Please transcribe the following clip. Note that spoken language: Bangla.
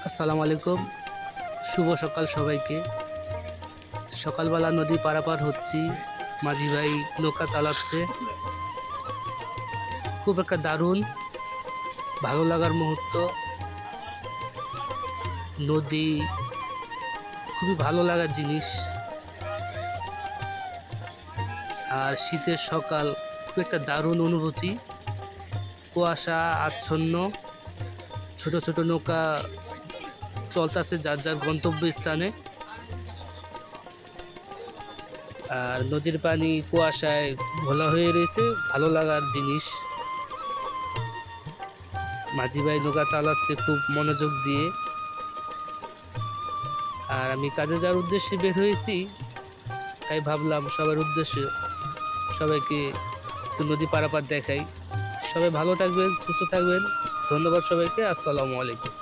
আসসালামু আলাইকুম। শুভ সকাল সবাইকে। সকালবেলা নদী পারাপার হচ্ছি, মাঝি ভাই নৌকা চালাচ্ছে। খুব একটা দারুণ ভালো লাগার মুহূর্ত। নদী খুবই ভালো লাগার জিনিস। আর শীতের সকাল খুব একটা দারুণ অনুভূতি। কুয়াশা আচ্ছন্ন, ছোট ছোট নৌকা চলতেছে যার যার গন্তব্যস্থানে। আর নদীর পানি কুয়াশায় ঘোলা হয়ে রয়েছে, ভালো লাগার জিনিস। মাঝি ভাই নৌকা চালাচ্ছে খুব মনোযোগ দিয়ে। আর আমি কাজে যাওয়ার উদ্দেশ্যে বের হয়েছি, তাই ভাবলাম সবার উদ্দেশ্যে সবাইকে একটু নদী পারাপার দেখাই। সবাই ভালো থাকবেন, সুস্থ থাকবেন। ধন্যবাদ সবাইকে। আসসালামু আলাইকুম।